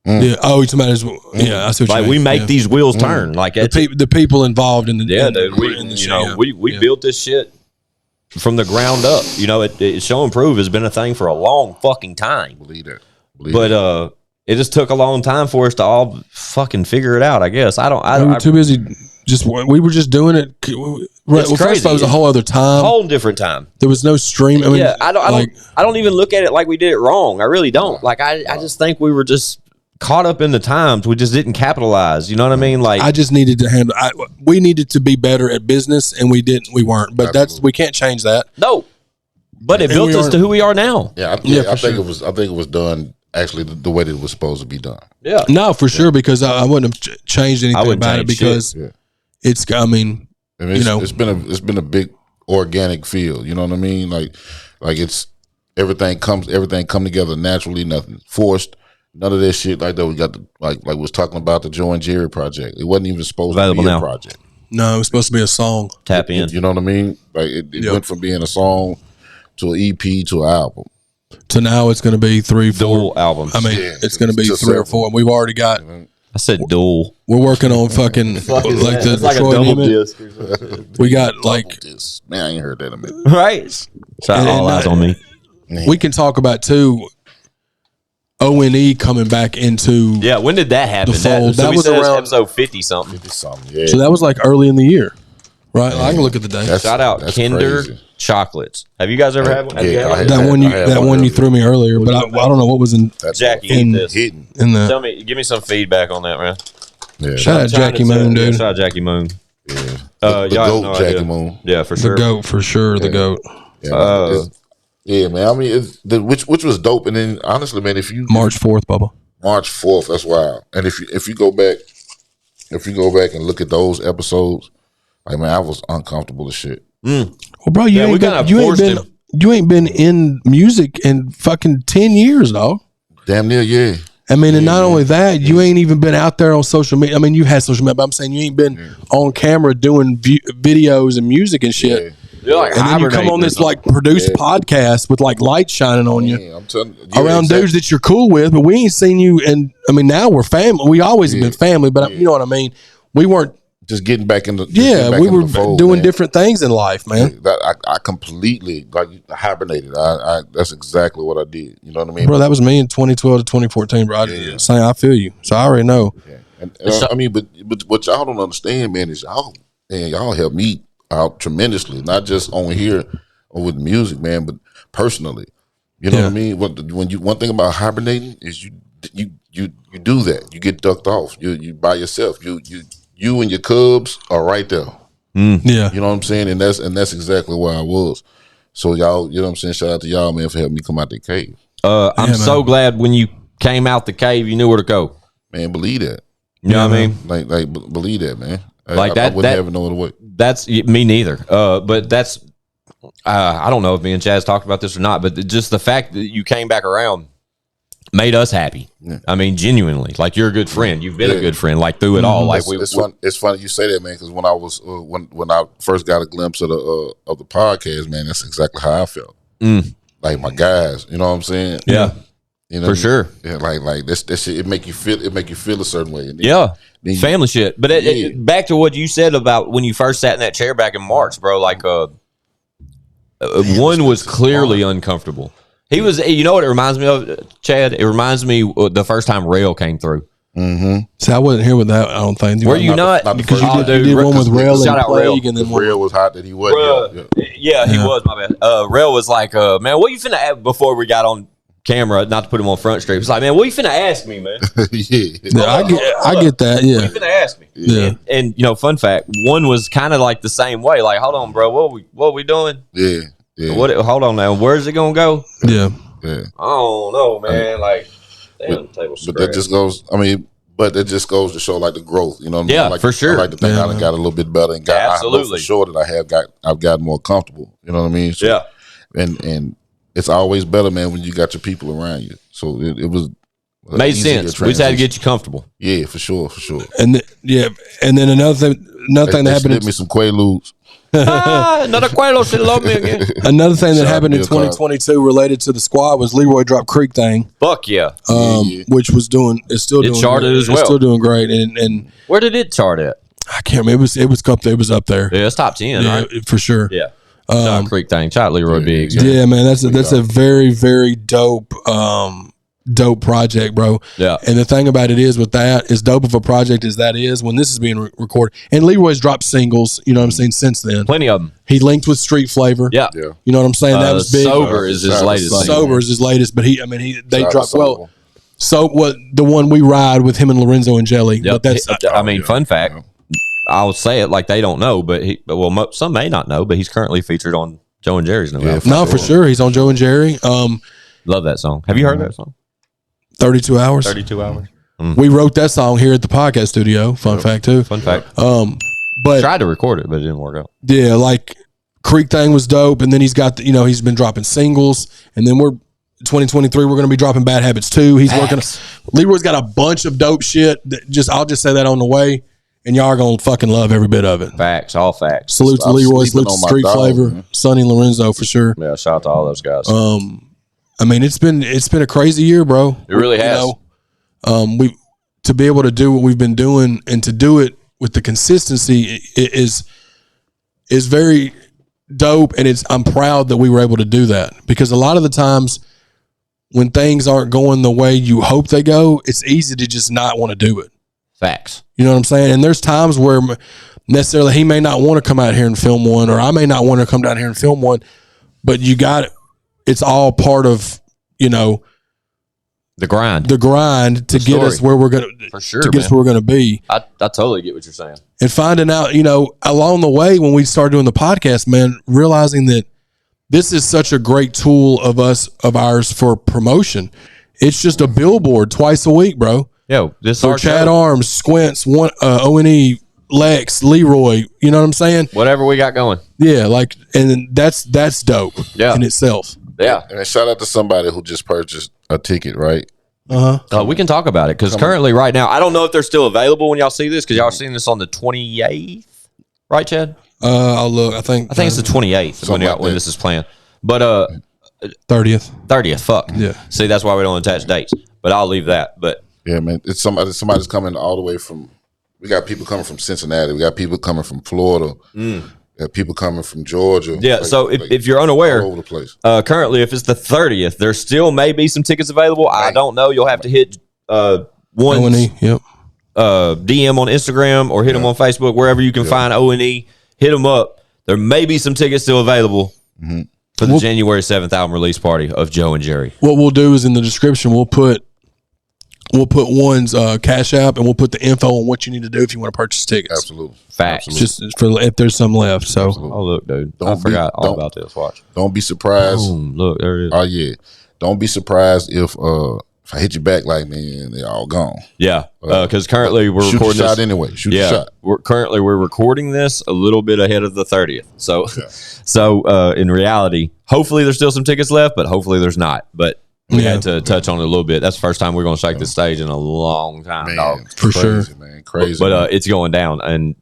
Yeah. Oh, it's about I see what you like mean. we make these wheels turn. Like the people involved in the dude. We built this shit from the ground up. You know, it show and prove has been a thing for a long fucking time. Believe that. But it just took a long time for us to all fucking figure it out. I guess we were too busy. We were just doing it. First of all, it was a whole other time, whole different time. There was no stream. I mean, I don't even look at it like we did it wrong. I really don't. Like I just think we were just caught up in the times. We just didn't capitalize. You know what I mean? Like I just needed to handle. We needed to be better at business, and we didn't. We weren't. But we can't change that. No. But it built us to who we are now. Yeah, I think it was done actually the way that it was supposed to be done. Yeah. No, for sure, because I wouldn't have changed anything about it because it's. I mean, it's been a big organic feel. You know what I mean? Like it's everything come together naturally. Nothing forced. None of that shit like that. We got like we was talking about the Joe and Jerry project. It wasn't even supposed to be a project. No, it was supposed to be a song. Tap in. You know what I mean? Like it went from being a song to an EP to an album. So now it's going to be 3, 4 dual albums. I mean, it's going to be 3 or 4. We've already got. I said dual. We're working on fucking like the it's like a double disc. We got like man, I ain't heard that in a minute. Right. All eyes on me. We can talk about too. O.N.E coming back into when did that happen? That was around episode 50 something. Yeah. So that was like early in the year, right? I can look at the date. Shout out Kinder crazy. Chocolates. Have you guys ever had one? That one you threw me earlier, but I don't know what was in Jackie in the. Tell me, give me some feedback on that, man. Yeah. Shout out Jackie Moon, dude. Shout out Jackie Moon. Yeah. The goat, Jackie Moon. Yeah, for sure. The goat, for sure. The goat. Yeah, man. I mean, which was dope. And then honestly, man, if you March 4th, Bubba. March 4th. That's wild. And if you go back and look at those episodes, like man, I was uncomfortable as shit. Well, bro, you ain't been in music in fucking 10 years, dog. Damn near, yeah. I mean, and not only that, you ain't even been out there on social media. I mean, you had social media, but I'm saying you ain't been on camera doing videos and music and shit. Yeah. Like and then you come on this like produced podcast with like light shining on you, I'm telling you, around dudes that you're cool with, but we ain't seen you. And I mean, now we're family. We always have been family, but you know what I mean. We weren't just getting back in the we were fold, doing man. different things in life, man. I completely like hibernated. I that's exactly what I did. You know what I mean, Bro? That was me in 2012 to 2014, bro. I feel you, so I already know. Yeah. And I mean, but what y'all don't understand, man, is y'all help me out tremendously, not just on here or with music, man, but personally. You know what I mean? One thing about hibernating is you do that. You get ducked off. You by yourself. You and your cubs are right there. Yeah. You know what I'm saying? And that's exactly where I was. So y'all, you know what I'm saying? Shout out to y'all, man, for helping me come out the cave. I'm so glad when you came out the cave, you knew where to go. Man, believe that. You know what I mean? Like believe that, man. Like I wouldn't have no other way. That's me neither. But that's I don't know if me and Chaz talked about this or not, but just the fact that you came back around made us happy. Yeah. I mean, genuinely, like you're a good friend. You've been a good friend, like through it all. Like it's funny you say that, man, because when I was when I first got a glimpse of the podcast, man, that's exactly how I felt. Like my guys, you know what I'm saying? Yeah. You know, for sure. Yeah, like this shit, it make you feel a certain way. Then family shit. But back to what you said about when you first sat in that chair back in March, bro. Like, one was clearly uncomfortable. He was. You know what it reminds me of, Chad? It reminds me the first time Rail came through. Mm-hmm. See, I wasn't here with that. I don't think. Were you not? Because you did one with Rail and Plague, and then Rail was hot that he wasn't. Yeah, he was. My bad. Rail was like, man, what you finna ask before we got on camera, not to put him on Front Street. It's like, man, what you finna ask me, man? I get that. Yeah, what you finna ask me? Yeah, and you know, fun fact, one was kind of like the same way. Like, hold on, bro, what we doing? Yeah. Hold on now, where's it gonna go? Yeah. I don't know, man. Like, damn, the table. But that just goes. I mean, but it just goes to show like the growth. You know what I mean? Yeah, like, for sure. I like to think I got a little bit better and got absolutely I know for sure that I've gotten more comfortable. You know what I mean? So, yeah. And it's always better, man, when you got your people around you. So it was made sense. We just had to get you comfortable. Yeah, for sure. And and then another thing that happened. Get me some Quaaludes. Another Quaalude should love me again. Another thing that happened in 2022 related to the squad was Leroy dropped Creek Thing. Fuck yeah. Which was it's still doing charted great. as well. It's still doing great. And where did it chart at? I can't remember. It was up there. Yeah, it's top 10, right? For sure. Yeah. Creek Thing. Shout out Leroy Biggs. Yeah, man. That's a very, very dope project, bro. Yeah. And the thing about it is with that, as dope of a project as that is, when this is being recorded, and Leroy's dropped singles, you know what I'm saying, since then. Plenty of them. He linked with Street Flavor. Yeah. You know what I'm saying? That was big. Sober is his latest. Sober is his latest, but they dropped well. So what the one we ride with him and Lorenzo and Jelly. Yep. But that's fun fact. I'll say it like they don't know, but some may not know, but he's currently featured on Joe and Jerry's new album. For sure. He's on Joe and Jerry. Love that song. Have you heard that song? 32 Hours. 32 Hours. We wrote that song here at the podcast studio. Fun fact too. But tried to record it, but it didn't work out. Yeah, like Creek Thing was dope, and then he's got he's been dropping singles, and then 2023 we're going to be dropping Bad Habits 2. He's working. Leroy's got a bunch of dope shit. I'll just say that on the way. And y'all are going to fucking love every bit of it. Facts, all facts. Salute to Leroy, salute to Street Flavor, Sonny and Lorenzo for sure. Yeah, shout out to all those guys. I mean, it's been a crazy year, bro. It really has. We to be able to do what we've been doing and to do it with the consistency is very dope, and I'm proud that we were able to do that, because a lot of the times when things aren't going the way you hope they go, it's easy to just not want to do it. Facts. You know what I'm saying? And there's times where necessarily he may not want to come out here and film one, or I may not want to come down here and film one, but it's all part of, the grind to get us where we're going to, for sure, to get us where we're going to be. I totally get what you're saying. And finding out, along the way, when we started doing the podcast, man, realizing that this is such a great tool of ours for promotion. It's just a billboard twice a week, bro. Yo, this For our Chad show. Arms, Squints, O.N.E, Lex, Leroy. You know what I'm saying? Whatever we got going. Yeah, like, and that's dope in itself. Yeah. And shout out to somebody who just purchased a ticket, right? We can talk about it because currently, right now, I don't know if they're still available when y'all see this because y'all are seeing this on the 28th, right, Chad? I'll look. I think it's the 28th when this is planned. But 30th. Fuck. Yeah. See, that's why we don't attach dates. But I'll leave that. But yeah, man, it's somebody's coming all the way from. We got people coming from Cincinnati. We got people coming from Florida. We got people coming from Georgia. yeah. So if you're unaware, all over the place. Currently, if it's the 30th, there still may be some tickets available. I don't know. You'll have to hit one O.N.E, yep. DM on Instagram or hit them on Facebook, wherever you can find O.N.E. Hit them up. There may be some tickets still available for the January 7th album release party of Joe and Jerry. What we'll do is in the description we'll put one's Cash App and we'll put the info on what you need to do if you want to purchase tickets. Absolutely. Facts. Just for if there's some left. So Oh, look, dude. I forgot all about this. Watch. Don't be surprised. Boom. Look, there it is. Oh yeah. Don't be surprised if I hit you back like, man, they're all gone. Yeah. Because currently we're Shoot recording the shot this. anyway. Shoot the shot. We're recording this a little bit ahead of the 30th. So in reality, hopefully there's still some tickets left, but hopefully there's not. But we had to touch on it a little bit. That's the first time we're going to shake the stage in a long time, Man, dog. For crazy, sure. man. Crazy. But it's going down. And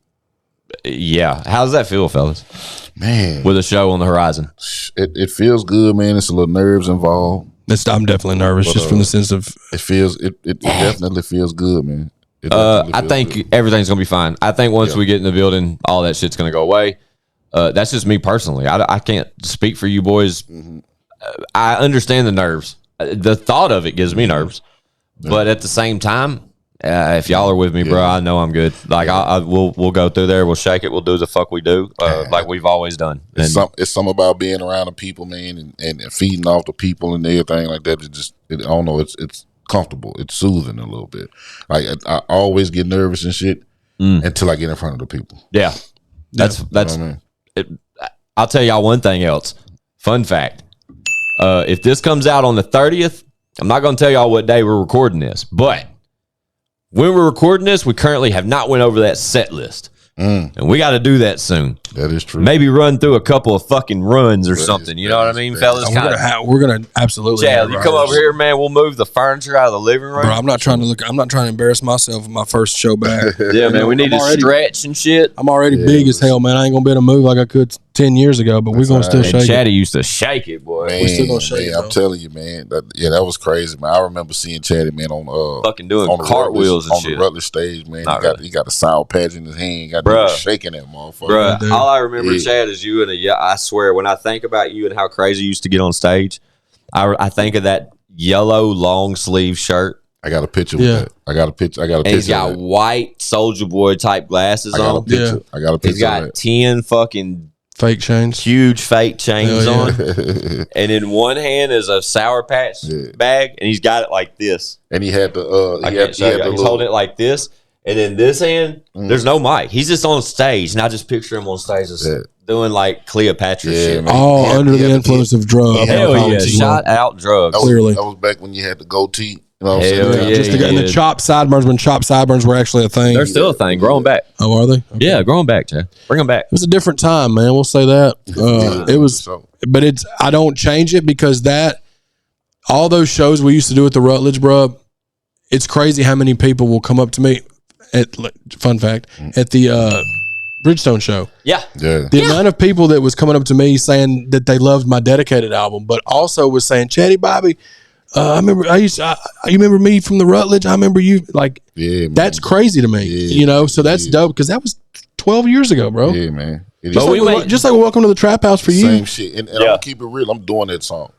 yeah, how does that feel, fellas? man, With a show on the horizon. it feels good, man. It's a little nerves involved. I'm definitely nervous just from the sense of It definitely feels good, man. It I definitely feels think good. everything's going to be fine. I think once we get in the building, all that shit's going to go away. That's just me personally. I can't speak for you boys. I understand the nerves. The thought of it gives me nerves. But at the same time, if y'all are with me, bro, I know I'm good. Like we'll go through there, we'll shake it, we'll do the fuck we do, like we've always done. It's something about being around the people, man, and feeding off the people and everything like that. I don't know. It's comfortable. It's soothing a little bit. Like I always get nervous and shit until I get in front of the people. Yeah, that's. You know what I mean? I'll tell y'all one thing else. Fun fact: if this comes out on the 30th, I'm not going to tell y'all what day we're recording this, but when we're recording this, we currently have not went over that set list. And we got to do that soon. That is true. Maybe run through a couple of fucking runs or something. You know what I mean, fellas? we're gonna absolutely. Chad, you come over here, man. We'll move the furniture out of the living room. Bro, I'm not trying to embarrass myself with my first show back. Yeah, man. We need to stretch and shit. I'm already big as hell, man. I ain't gonna be able to move like I could 10 years ago, but we're gonna still And shake it. Chatty used to shake it, boy. Man, We're still gonna shake it, I'm though. telling you, man. That was crazy, man. I remember seeing Chatty, man, on Fucking doing on the cartwheels Rutledge, and on shit. the Rutledge stage, man. Not He got a sour patch in his hand. Got Bruh. shaking that motherfucker. Bruh, dude. all I remember, Yeah. Chad, is you and I swear, when I think about you and how crazy you used to get on stage, I think of that yellow long sleeve shirt. I got a picture Yeah. with that. I got a picture. And he's got of that. white Soldier Boy type glasses I got a on. picture. I got a picture He's got of that. 10 fucking Fake chains. huge fake chains Hell yeah. on. And in one hand is a Sour Patch bag, and he's got it like this. And he had the I he can't had show you. the He's little, holding it like this. And in this hand, there's no mic. He's just on stage, and I just picture him on stage just doing like Cleopatra shit. man. All He had- under he the had- influence of drugs. Hell yeah, shot out drugs. Clearly. That was back when you had the goatee. You know what I'm Hell saying? yeah. Just and the chopped sideburns when chopped sideburns were actually a thing. They're still a thing. Growing back. Oh, are they? Okay. Yeah, growing back, Chad. Bring them back. It was a different time, man. We'll say that. It was, So, but I don't change it because all those shows we used to do at the Rutledge, bro. It's crazy how many people will come up to me. Fun fact at the Bridgestone show. Yeah. yeah. The amount of people that was coming up to me saying that they loved my Dedicated album, but also was saying, "Chatty Bobby, I remember you remember me from the Rutledge. I remember you." Like, Yeah, man. that's crazy to me, you know. So that's dope because that was 12 years ago, bro. Yeah, man. It Just, is like, just like Welcome to the Trap House for you. same shit. And I'm gonna keep it real. I'm doing that song.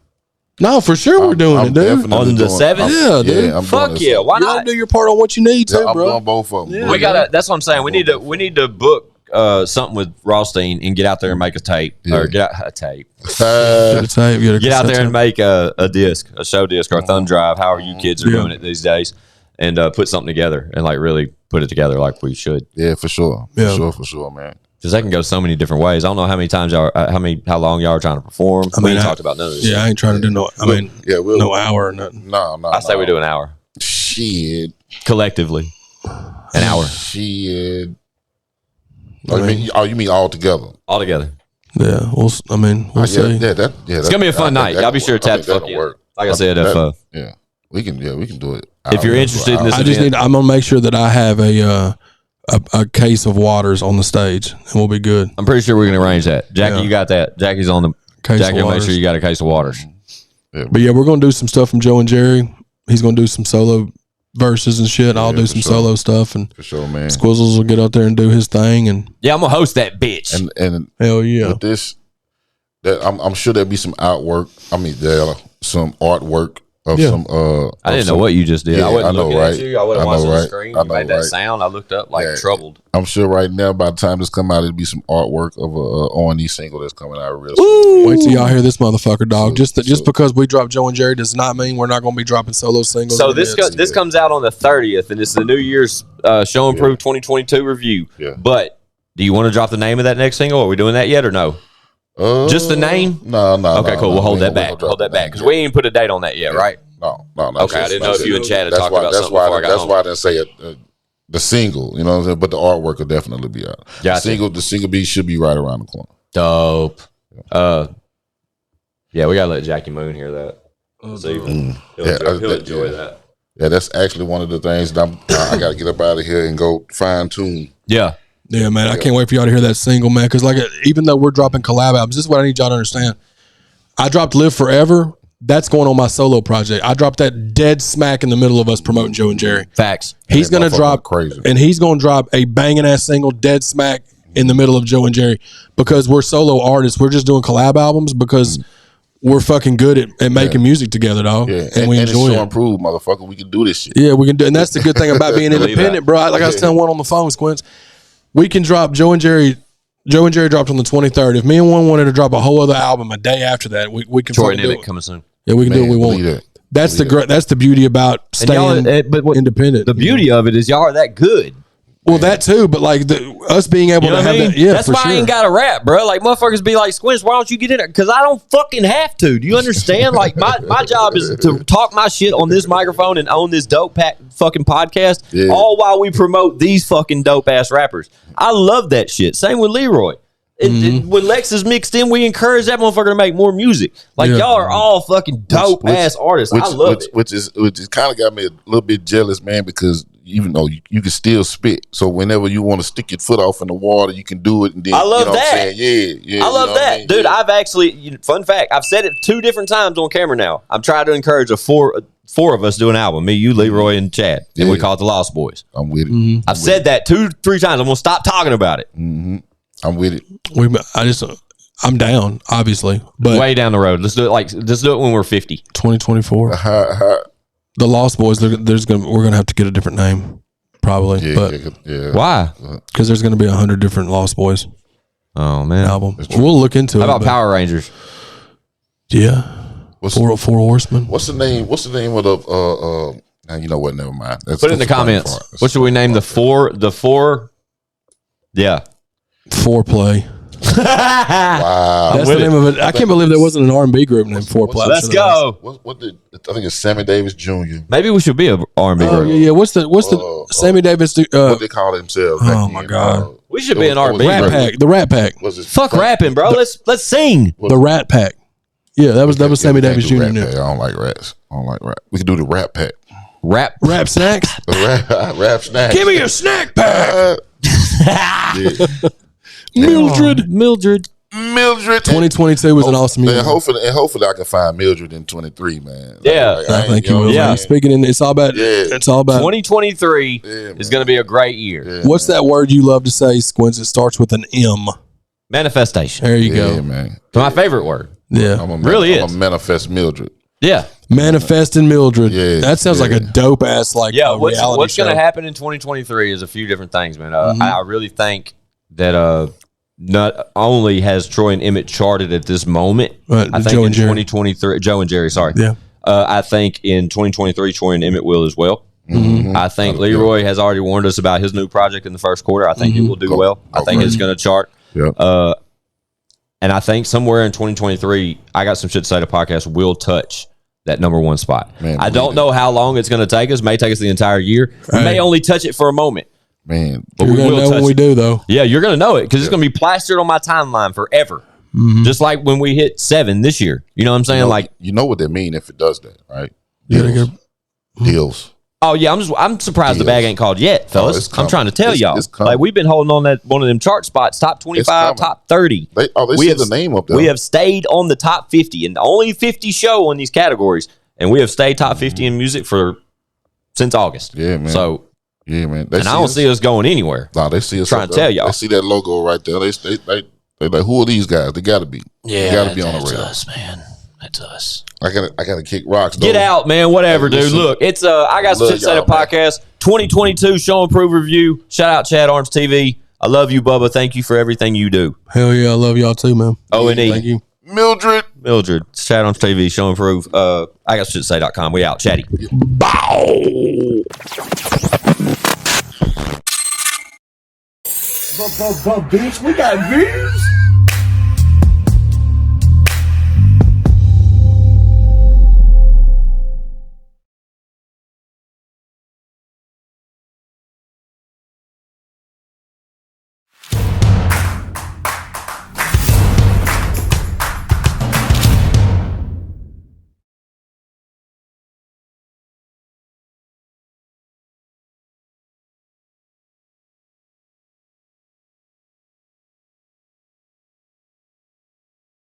No, for sure we're doing I'm it, dude. definitely On the doing- 7th? Yeah, dude. Yeah, I'm Fuck doing yeah. that song. Why You gotta not? do your part on what you need to, I'm bro. doing both of them. Yeah. We gotta. That's what I'm saying. We need to book something with Rothstein and get out there and make a tape or get out a tape. Get a tape, Get out there and make a disc, a show disc or a thumb drive, however you kids are Yeah. doing it these days, and put something together and like really put it together like we should. Yeah, for sure. Yeah. For sure, man. Because that can go so many different ways. I don't know how many times y'all, how long y'all are trying to perform. We ain't talked about none of this. Yeah, I ain't trying to do no. I mean, no hour or nothing. No. I say we do an hour Shit. collectively. An hour. Shit. You mean all together? All together. Yeah, we'll see. It's gonna be a fun night. Y'all be sure to tap the fuck in. Like I said, we can do it. If you're interested in this, I'm gonna make sure that I have a case of waters on the stage, and we'll be good. I'm pretty sure we can arrange that. Jackie, you got that. Jackie's on the case. Jackie will make sure you got a case of waters. But yeah, we're gonna do some stuff from Joe and Jerry. He's gonna do some solo verses and shit. I'll do some solo stuff, and for sure, man. Squizzles will get out there and do his thing, and I'm gonna host that bitch. And hell yeah, with this, I'm sure there'll be some artwork. Some artwork of some. I didn't know what you just did. Yeah, I wasn't looking right? at you. I wasn't watching the screen. You made that right? sound. I looked up like troubled. I'm sure right now, by the time this come out, it'll be some artwork of a O.N.E single that's coming out real soon. Wait till y'all hear this motherfucker, dog. Just because we dropped Joe and Jerry does not mean we're not going to be dropping solo singles. So this comes out on the 30th, and it's the New Year's Show and Prove 2022 review. Yeah. But do you want to drop the name of that next single? Are we doing that yet or no? Just the name? No. Okay, cool. We'll hold that back. Hold that back because we ain't put a date on that yet, right? No. Okay, I didn't know if you and Chad had talked about something before I got home. That's why I didn't say it. The single, you know what I'm saying? But the artwork will definitely be out. Gotcha. The single beat should be right around the corner. Dope. Yeah, we gotta let Jackie Moon hear that. So he'll enjoy that. Yeah, that's actually one of the things that I got to get up out of here and go fine tune. Yeah, man. I can't wait for y'all to hear that single, man. Because even though we're dropping collab albums, this is what I need y'all to understand. I dropped Live Forever. That's going on my solo project. I dropped that dead smack in the middle of us promoting Joe and Jerry. Facts. He's going to drop crazy, and he's going to drop a banging ass single, dead smack in the middle of Joe and Jerry, because we're solo artists. We're just doing collab albums because we're fucking good at making music together, dog. Yeah, and we enjoy it. Improved, motherfucker. We can do this shit. Yeah, we can do, and that's the good thing about being independent, bro. Like I was telling one on the phone, Squints, we can drop Joe and Jerry. Joe and Jerry dropped on the 23rd. If me and one wanted to drop a whole other album a day after that, we can. Troy Nimmick coming soon. Yeah, we can do what we want. That's the beauty about staying independent. The beauty of it is y'all are that good. Well, that too, but like us being able to have that, yeah, that's why I ain't got a rap, bro. Like motherfuckers be like, Squints, why don't you get in there? Because I don't fucking have to. Do you understand? Like my job is to talk my shit on this microphone and own this dope fucking podcast, all while we promote these fucking dope ass rappers. I love that shit. Same with Leroy. When Lex is mixed in, we encourage that motherfucker to make more music. Like y'all are all fucking dope ass artists. I love it. Which is kind of got me a little bit jealous, man, because even though you can still spit, so whenever you want to stick your foot off in the water, you can do it. And then I love that. Yeah, I love that, dude. I've actually, fun fact, I've said it 2 different times on camera now. I'm trying to encourage four of us do an album. Me, you, Leroy, and Chad, and we call it the Lost Boys. I'm with it. I've said that 2-3 times. I'm gonna stop talking about it. I'm with it. I'm down, obviously, but way down the road. Let's do it when we're 50. 2024. The Lost Boys. We're gonna have to get a different name, probably. Yeah. Why? Because there's gonna be 100 different Lost Boys. Oh man, album. We'll look into it. How about Power Rangers? Yeah. Four Horsemen. What's the name? What's the name of the? Now you know what? Never mind. Put it in the comments. What should we name the four? Yeah. Foreplay. Wow. That's the name of it. I can't believe there wasn't an R&B group named Foreplay. Let's go. I think it's Sammy Davis Jr. Maybe we should be a R&B group. Yeah. What's the Sammy Davis? What they call themselves? Oh my God. We should be an R&B Rat group. Pack. The Rat Pack. Fuck rapping, bro. Let's sing. The Rat Pack. Yeah, that was Sammy Davis Jr. I don't like rats. I don't like rap. We can do the Rat Pack. Rap snacks. Rap snacks. Give me a snack pack. Mildred. 2022 was an awesome year. And hopefully I can find Mildred in 23, man. Yeah, I think you will. Yeah, speaking in, it's all about. 2023 is going to be a great year. Yeah, what's that word you love to say, Squints? It starts with an M. Manifestation. There you go, man. It's my favorite word. Yeah, I'm is. a manifest Mildred. Yeah. Manifesting Mildred. Yeah, that sounds like a dope ass reality what's going show. to happen in 2023 is a few different things, man. I really think that not only has Troy and Emmett charted at this moment, I think in 2023, Joe and Jerry, sorry. Yeah. I think in 2023, Troy and Emmett will as well. I think Leroy has already warned us about his new project in the first quarter. I think it will do well. I think it's going to chart. Yeah. And I think somewhere in 2023, I got some shit to say. The podcast will touch that number one spot. Man, I don't know how long it's going to take us. May take us the entire year. We may only touch it for a moment. Man, but we will know when we do, though. Yeah, you're going to know it because it's going to be plastered on my timeline forever. Just like when we hit 7 this year. You know what I'm saying? You know what they mean if it does that, right? Deals. Oh yeah, I'm surprised the bag ain't called yet, fellas. I'm trying to tell y'all. Like we've been holding on that one of them chart spots, top 25, top 30. They see the name up there. We have stayed on the top 50, and only 50 show on these categories, and we have stayed top 50 in music since August. Yeah, man. So yeah, man. And I don't see us going anywhere. No, they see us trying to tell y'all. They see that logo right there. They like, who are these guys? They got to be. Yeah, they got to be on the radar. That's us, man. That's us. I gotta kick rocks. Get out, man. Whatever, dude. Look, it's I got some shit to say to podcast 2022 show and prove review. Shout out ChadArmesTV. I love you, Bubba. Thank you for everything you do. Hell yeah, I love y'all too, man. O.N.E. Thank you. Mildred. It's ChadArmesTV. Show and prove. I got shit to say.com. We out. Chatty. Bow. Bitch, we got views.